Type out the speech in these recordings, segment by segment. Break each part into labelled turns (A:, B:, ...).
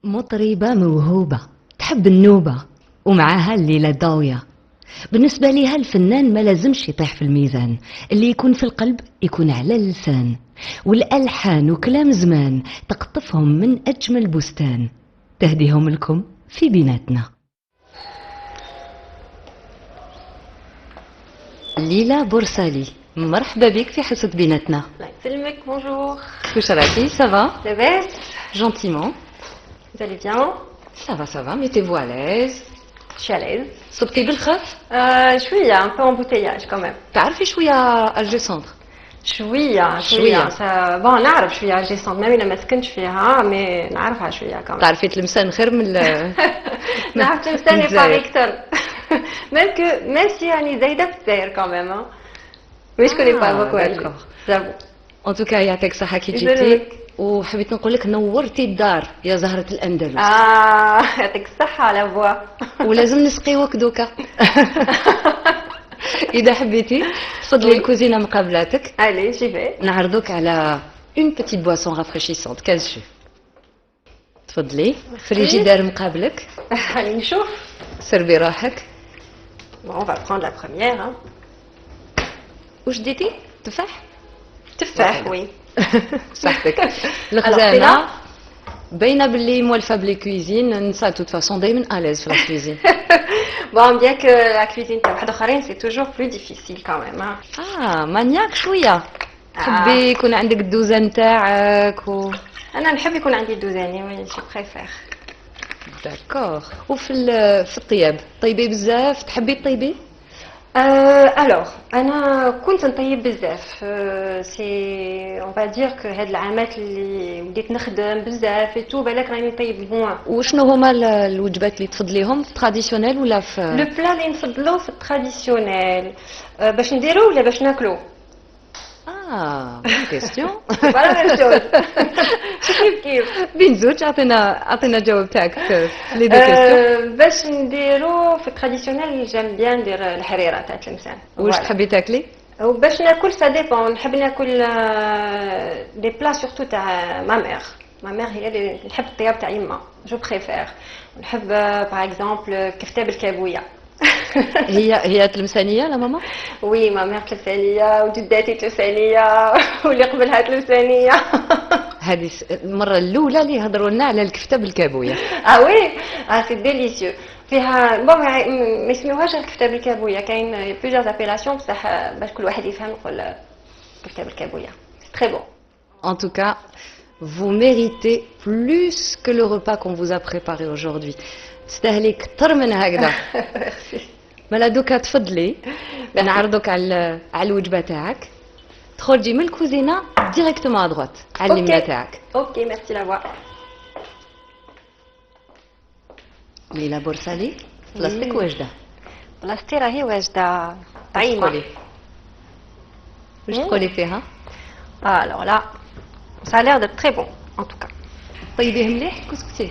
A: مطربة موهوبة تحب النوبة ومعاها الليلة ضاوية. بالنسبة ليها الفنان ما لازمش يطيح في الميزان، اللي يكون في القلب يكون على اللسان، والألحان وكلام زمان تقطفهم من أجمل بستان، تهديهم لكم في بيناتنا. ليلى بورسالي، مرحبا بك في حصة بيناتنا.
B: الله يسلمك. بونجور.
A: كيفاش راكي؟ سافا؟
B: لاباس؟
A: جونتيمون.
B: Vous allez bien?
A: Ça va, mettez-vous à l'aise.
B: Je suis à l'aise.
A: صبتي بالخف؟
B: شوية un peu embouteillage quand même.
A: تعرفي شوية الجي سونتر؟
B: شوية بون نعرف شوية الجي سونتر ميم إلا ما سكنتش فيها مي نعرفها شوية كمان.
A: تعرفي تلمسان خير من
B: نعرف تلمسان يبقى أكثر. même si راني زايدة في الجزائر quand même. Mais je connais pas beaucoup Alger. J'avoue.
A: En tout cas يعطيك الصحة كي جيتي، وحبيت نقول لك نورتي الدار يا زهرة الأندلس.
B: يعطيك الصحة على بوا.
A: ولازم نسقيوك دوكا. إذا حبيتي تفضلي الكوزينة مقابلاتك.
B: Allez, j'y vais.
A: نعرضوك على une petite boisson rafraîchissante 15 jus. تفضلي فريجيدار مقابلك.
B: خليني نشوف.
A: سربي روحك.
B: Bon, on va prendre la première. Hein.
A: وش ديتي؟ تفاح؟
B: تفاح وي.
A: صحتك. الخزانة باينة باللي موالفة بلي كويزين، النساء توت فاسون دايما ألاز في الكويزين.
B: Bon, bien que la cuisine تاع واحد اخرين c'est toujours plus difficile quand même.
A: مانياك شوية. تحبي يكون عندك الدوزة نتاعك
B: أنا نحب يكون عندي دوزاني وي جو بريفير.
A: داكوغ. وفي الطياب طيبي بزاف؟ تحبي تطيبي؟
B: alors أنا كنت نطيب بزاف. سي اون با دير كو هاد العامات اللي بديت نخدم بزاف تو بالك راني نطيب موان.
A: وشنو هما الوجبات اللي تفضليهم، تراديسيونيل ولا في
B: لو بلا اللي نفضلو في التراديسيونيل باش نديرو ولا باش ناكلو؟
A: بون كيستيون.
B: فوالا ميم شوز. كيف
A: بين زوج عطينا الجواب تاعك في لي دو كيستيون.
B: باش نديرو في التراديسيونيل جيم بيان ندير الحريره تاع تلمسان.
A: واش تحبي تاكلي؟
B: وباش ناكل سا ديبون، نحب ناكل لي بلا سورتو تاع ما مير هي اللي نحب الطياب تاع يما جو بريفير. نحب باغ اكزومبل كفته بالكابويه.
A: هي تلمسانيه لا ماما؟
B: وي ما مير تلمسانيه وجداتي تلمسانيه واللي قبلها تلمسانيه.
A: هذه المره الاولى اللي هضروا لنا على الكفته بالكابويه.
B: وي سي ديليسيو. فيها بون ما يسميوهاش الكفته بالكابويه، كاين بليزيور ابيلاسيون بصح باش كل واحد يفهم نقول كفته بالكابويه. سي تري بون.
A: En tout cas, vous méritez plus que le repas qu'on vous a préparé aujourd'hui. تستاهلي كثر من هكذا. مالا دوكا تفضلي نعرضك على الوجبه تاعك. تخرجي من الكوزينه ديريكتومون ا دروات على اليمين تاعك.
B: اوكي ميرسي لا فوا.
A: ليلى بورسالي بلاصتك واجده.
B: بلاصتي راهي واجده طعيمه.
A: واش تقولي فيها؟
B: alors là ça a l'air d'être très bon en tout cas.
A: طيبيه مليح كسكسي.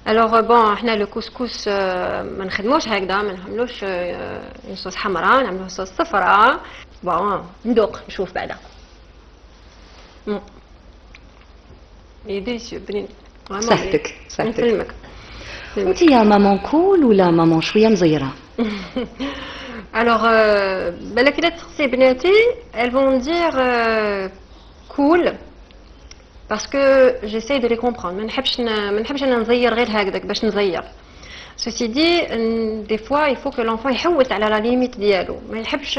B: alors bon احنا لو كسكس ما نخدموش هكذا، ما نعملوش صوص حمراء، نعملوه صوص صفراء. بون ندوق نشوف بعدا. ديليسيو بنين.
A: صحتك.
B: نسلمك.
A: انت يا مامون كول ولا مامون شويه مزيره؟
B: alors بالك الا تخصي بناتي elles vont dire cool parce que j'essaie de les comprendre. ما نحبش انا نزير غير هكذاك باش نزير. ceci dit des fois il faut que l'enfant يحوس على لا ليميت ديالو، ما يحبش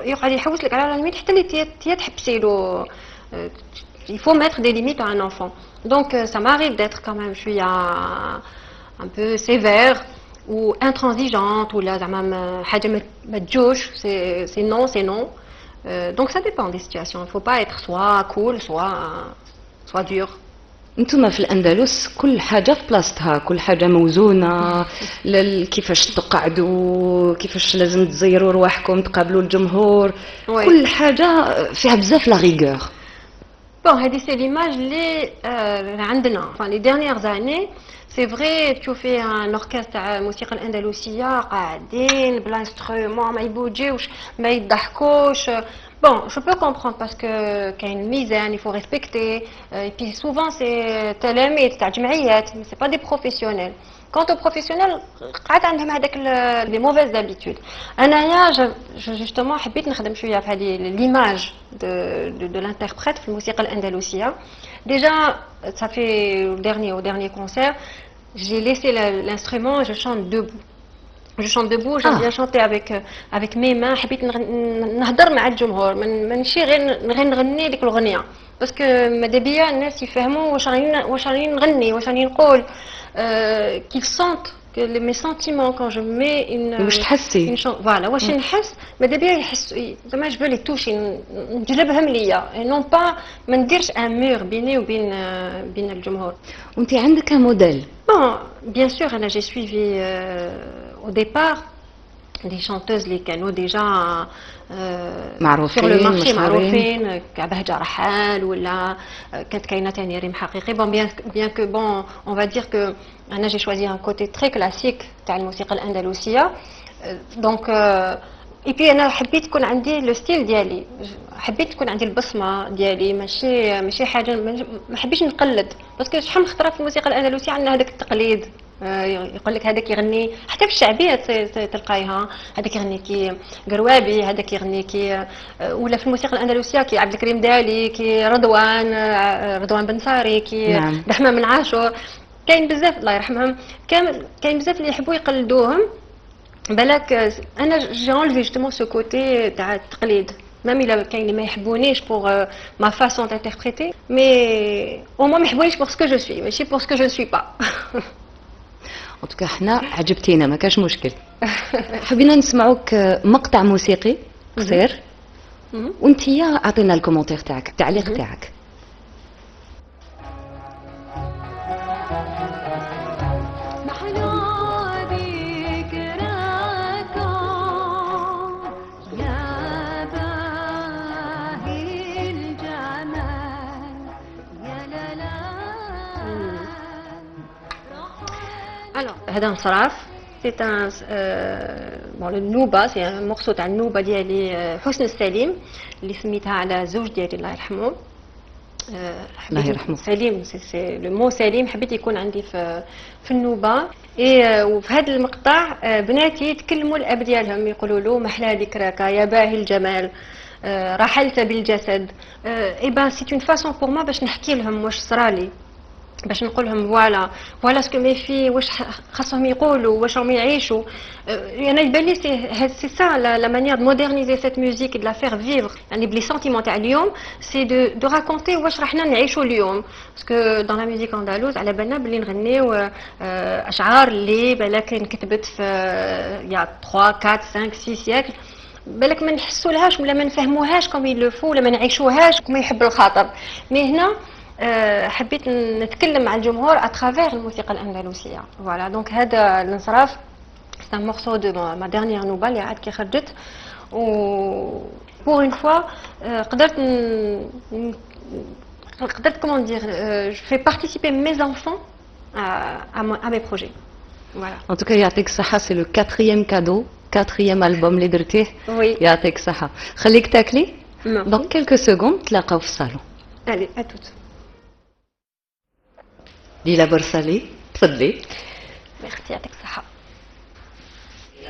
B: يقعد يحوس لك على لا ليميت حتى اللي تحبسي له. il faut mettre des limites à un enfant. donc ça m'arrive d'être quand même شويه un peu sévère ou intransigeante ولا زعما حاجه ما تجوش. c'est non. donc ça dépend des situations. il faut pas être soit cool soit dur.
A: انتم في الأندلس كل حاجة في بلاصتها، كل حاجة موزونة. كيفاش تقعدوا، كيفاش لازم تزيروا رواحكم تقابلوا الجمهور. كل حاجة فيها بزاف لا ريغور.
B: bon هذه سي ليماج اللي عندنا. enfin les dernières années c'est vrai تشوفي ان اوركستر تاع الموسيقى الاندلسيه قاعدين بلا انسترومون ما يبوجيوش ما يضحكوش Bon, je peux comprendre parce que qu'il y a une misère, il faut respecter. Et puis souvent, c'est تلاميذ تاع جمعيات, mais c'est pas des professionnels. Quant aux professionnels, قاعد عندهم هذاك les mauvaises habitudes. أنايا justement حبيت نخدم شوية في هذه l'image de l'interprète في الموسيقى الأندلسية. Déjà, ça fait au dernier concert, j'ai laissé l'instrument et je chante debout. Je chante debout, j'aime bien chanter avec mes mains. حبيت نهضر مع الجمهور ماشي غير نغني ديك الأغنية. Parce que ماذا بيا الناس يفهموا واش راني نغني واش راني نقول. Qu'ils sentent que mes sentiments quand je mets
A: واش تحسي
B: voilà واش نحس ماذا بيا يحسوا زعما je veux les toucher نجلبهم ليا et non pas ما نديرش un mur بيني وبين الجمهور.
A: وانت عندك موديل؟
B: Bon, bien sûr, j'ai suivi au départ des chanteuses les canaux déjà sur le marché معروفين كبهجة رحال ولا كانت كاينة تاني ريم حقيقي. Bon, bien que bon, on va dire que أنا j'ai choisi un côté très classique تاع الموسيقى الأندلسية. Donc et puis أنا حبيت تكون عندي لو ستيل ديالي, حبيت تكون عندي البصمة ديالي ماشي حاجة ما حبيتش نقلد. باسكو شحال من خطرة في الموسيقى الأندلسية عندنا هذاك التقليد. يقول لك هذاك يغني حتى في الشعبيه تلقايها هذاك يغني كي قروابي هذاك يغني كي ولا في الموسيقى الاندلسيه كي عبد الكريم دالي كي رضوان بن ساري كي رحمه من عاشور. كاين بزاف الله يرحمهم كاين بزاف اللي يحبوا يقلدوهم. بالك انا جي انلفي جوستومون سو كوتي تاع التقليد. Même il a كاين اللي ما يحبونيش pour ma façon d'interpréter, mais au moins ما يحبونيش pour ce que je suis, ماشي pour ce que je ne suis pas.
A: En tout cas حنا عجبتينا ما كاش مشكل. حبينا نسمعوك مقطع موسيقي قصير وانتيا اعطينا الكومنتير تاعك التعليق تاعك.
B: Alors, هذا انصراف c'est un bon le nouba c'est un morceau تاع النوبة ديالي حسن السليم اللي سميتها على زوج ديالي الله يرحمه.
A: الله يرحمه.
B: سليم سي لو مو سليم حبيت يكون عندي في النوبة. اي وفي هذا المقطع بناتي يتكلموا الاب ديالهم يقولوا له محلى ذكراك يا باهي الجمال رحلت بالجسد. اي بان سي اون فاسون بور ما باش نحكي لهم واش صرالي باش نقول لهم فوالا سكو مي في واش خاصهم يقولوا واش راهم يعيشوا. انا يبان لي سي سا لا مانيير دو مودرنيزي سيت ميوزيك دو لا فير فيفر يعني بلي سونتيمون تاع اليوم سي دو راكونتي واش راحنا نعيشوا اليوم. باسكو دون لا ميوزيك اندالوز على بالنا بلي نغنيو اشعار اللي بالك انكتبت في يا 3 4 5 6 سيكل بالك ما نحسولهاش ولا ما نفهموهاش كوم يلو فو ولا ما نعيشوهاش كما يحب الخاطر. مي هنا حبيت نتكلم مع الجمهور اترافير الموسيقى الاندلسيه. فوالا دونك هذا الانصراف سي ان مورسو دو ما ديرنيير نوبه اللي عاد كي خرجت و بور اون فوا قدرت كومون دير جو في بارتيسيبي مي زانفون à mes projets. Voilà.
A: En tout cas يعطيك الصحة سي لو 4e cadeau 4e album اللي درتيه.
B: وي
A: يعطيك الصحة. خليك تاكلي دونك كيلكو سكوند تلاقاو في الصالون.
B: Allez, à toutes.
A: ليلى برسالي تفضلي.
B: Merci يعطيك الصحة.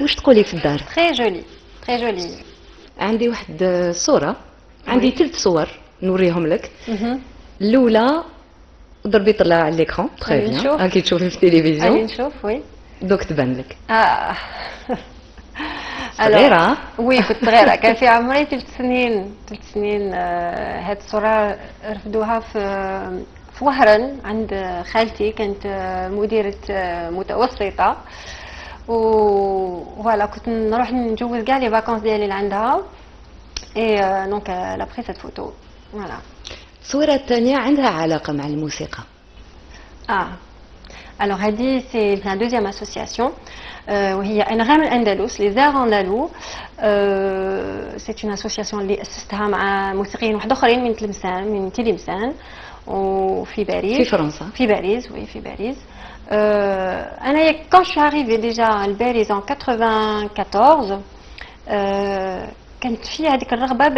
A: واش تقولي في الدار؟
B: Très joli, très joli.
A: عندي واحد صورة عندي 3 صور نوريهم لك. الأولى ضربي طلع على الإكران تري بيان راكي تشوفي في التلفزيون.
B: غادي نشوف وي.
A: دوك تبان لك.
B: صغيرة؟ وي كنت صغيرة كان في عمري 3 سنين. هاد الصورة رفدوها في وهران عند خالتي كانت مديرة متوسطة وفوالا كنت نروح نجوز كاع لي فاكونس ديالي اللي عندها اي دونك لا بري سيت فوتو فوالا.
A: الصورة الثانية عندها علاقة مع الموسيقى.
B: Alors هذه c'est la deuxième association وهي أنغام الأندلس les arts andalous. c'est une association اللي أسستها مع موسيقيين واحد آخرين من تلمسان من تلمسان وفي باريس
A: في فرنسا
B: في باريس وي في باريس. أنا quand je suis arrivée déjà à Paris en 94 كانت في هذيك الرغبه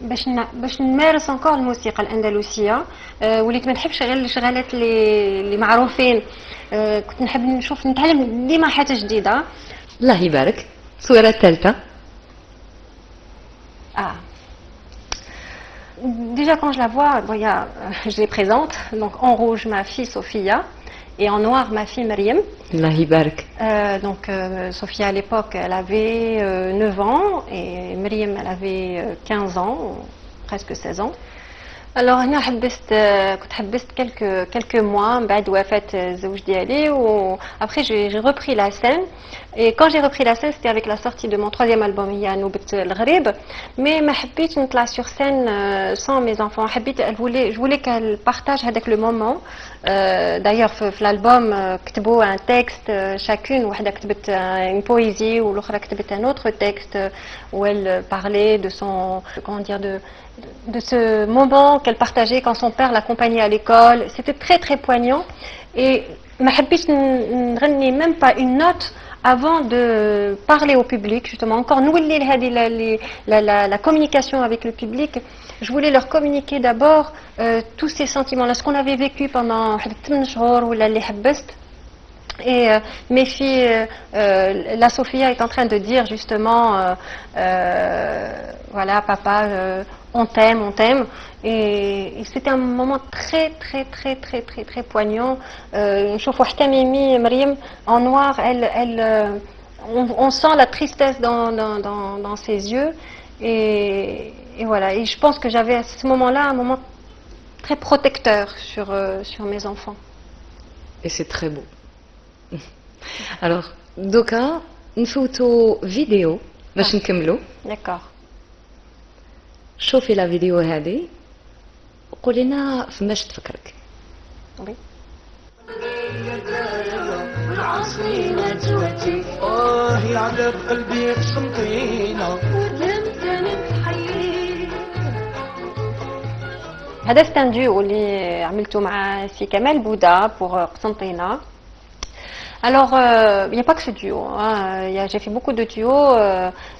B: باش نمارس encore الموسيقى الاندلسيه. وليت ما نحبش غير الشغالات اللي معروفين. كنت نحب نتعلم ديما حاجه جديده.
A: الله يبارك. الصورة الثالثة.
B: Ah. Déjà quand je la vois, bon, je les présente. Donc en rouge ma fille Sophia et en noir ma fille Mariam.
A: الله يبارك.
B: Donc Sophia à l'époque elle avait 9 ans et Mariam elle avait 15 ans, presque 16 ans. Alors هنا كنت حبست quelques mois بعد وفاة الزوج ديالي و après j'ai repris la scène. Et quand j'ai repris la scène, c'était avec la sortie de mon troisième album, il y a Noubet al-Gharib. Mais ma habite نطلع sur scène sans mes enfants. Je voulais qu'elle partage avec le moment. D'ailleurs, في l'album, كتبوا un texte chacune. وحدة كتبت une poésie ou l'autre كتبت un autre texte où elle parlait de son, comment dire, de ce moment qu'elle partageait quand son père l'accompagnait à l'école. C'était très très poignant. Et ma habite نغني même pas une note avant de parler au public, justement, encore nous la communication avec le public. Je voulais leur communiquer d'abord tous ces sentiments-là, ce qu'on avait vécu pendant 8 jours ou les habest. Et mes filles, la Sophia est en train de dire justement, voilà, papa, on t'aime, on t'aime. Et c'était un moment très très très très très très poignant. نشوف وحتى ميمي مريم en noir, on sent la tristesse dans ses yeux. Et voilà. Et je pense que j'avais à ce moment-là un moment très protecteur sur mes enfants.
A: Et c'est très beau. Alors, دوكا نفوتو فيديو باش نكملو.
B: D'accord.
A: شوفي لا فيديو هذه وقولي لنا فماش تفكرك.
B: Oui.
C: على قلبي قسمطينة
B: هذا c'est un duo اللي عملته مع سي كمال بودا pour قسنطينة. Alors, il n'y a pas que ce duo. Hein. J'ai fait beaucoup de duos.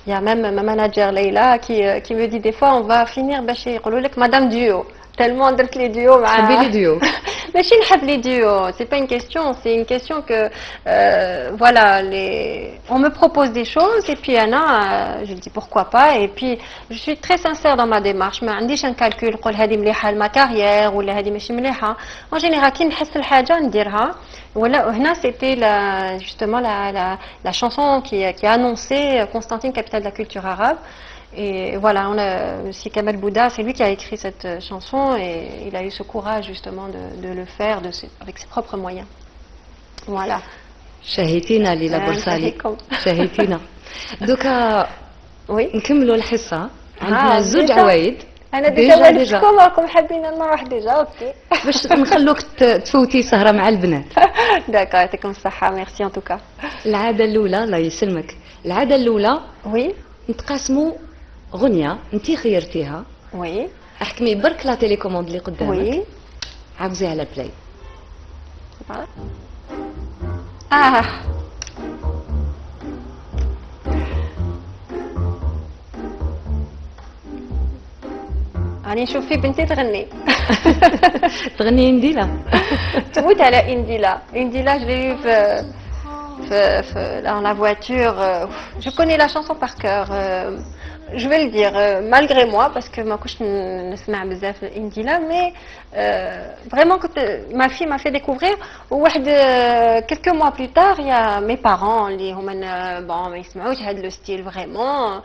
B: Il y a même ma manager Leila qui me dit des fois on va finir chez Madame Duo. Tellement درت les duos.
A: تحبي les duos.
B: ماشي نحب les duos. C'est pas une question. C'est une question que voilà, on me propose des choses et puis Anna, je dis pourquoi pas. Et puis je suis très sincère dans ma démarche. ما عنديش un calcul نقول هذه مليحة لما carrière ولا هذه ماشي مليحة. En général كي نحس الحاجة نديرها. Voilà, c'était justement la chanson qui a annoncé Constantine, capitale de la culture arabe. Et voilà, si Kamal Bouddha, c'est lui qui a écrit cette chanson et il a eu ce courage justement de le faire avec ses propres moyens. Voilà.
A: شهيتينا ليلى برسالي. شهيتينا. دوكا نكملوا الحصة. عندنا زوج عوايد.
B: انا ديجا راكم حابين نروح ديجا اوكي
A: باش نخلوك تفوتي سهرة مع البنات.
B: داكا يعطيكم الصحة. ميرسي ان توكا.
A: العادة الأولى الله يسلمك. العادة الأولى
B: وي
A: نتقاسموا غنية انتي خيرتيها.
B: وي.
A: احكمي برك لا تيليكوموند اللي قدامك.
B: وي.
A: عاوزي على بلاي. راني نشوف في بنتي تغني. تغني انديلا.
B: تموت على انديلا. انديلا je l'ai eu dans la voiture. Je connais la chanson par cœur. Je vais le dire malgré moi parce que ما كنتش نسمع بزاف انديلا mais vraiment ma fille m'a fait découvrir. وواحد quelques mois plus tard il y a mes parents اللي هما bon ما يسمعوش هذا le style vraiment.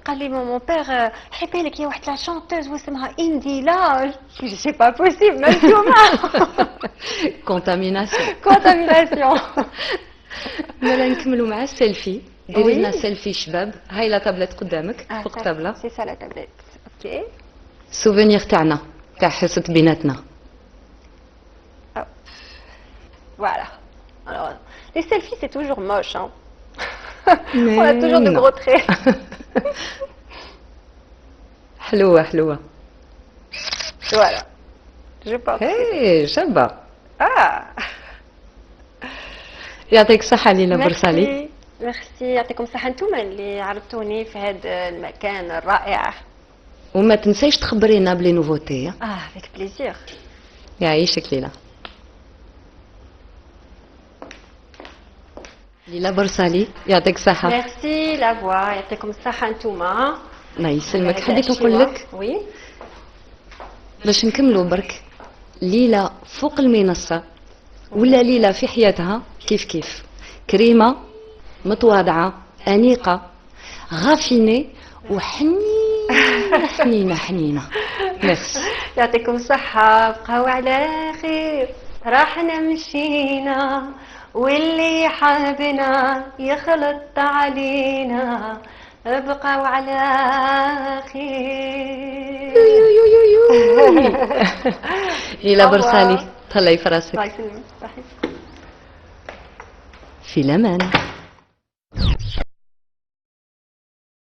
B: قال لي mon père حيبي لك يا واحد لا chanteuse واسمها انديلا. c'est pas possible même toi.
A: contamination. مالا نكملوا مع السيلفي. ديري لنا سيلفي شباب. هاي لا تابلت قدامك فوق الطابله.
B: سي سا لا تابلت. اوكي.
A: سوفينير تاعنا تاع حصه بيناتنا.
B: Voilà. Alors, les selfies c'est toujours moche hein. On a toujours de gros traits.
A: حلوه حلوه.
B: Voilà. Je pense.
A: هي شابه.
B: Ah.
A: يعطيك الصحة ليلى برسالي.
B: ميرسي، يعطيكم الصحة انتوما اللي عرفتوني في هذا المكان الرائع.
A: وما تنسيش تخبرينا بلي نوفوتي.
B: افيك بليزير.
A: يعيشك ليلى. ليلى برسالي يعطيك الصحة.
B: ميرسي لافوا، يعطيكم الصحة انتوما.
A: الله يسلمك. حبيت نقول لك
B: وي
A: باش نكملوا برك، ليلى فوق المنصة ولا ليلى في حياتها كيف كيف، كريمة متواضعة أنيقة غافيني وحنينة حنينة حنينة. ميرسي.
B: يعطيكم الصحة، بقاو على خير، راحنا مشينا واللي حابنا يخلط علينا، بقاو على خير.
A: ليلى برسالي تهلاي في راسك.
B: الله يسلمك. صحيح.
A: في الأمان.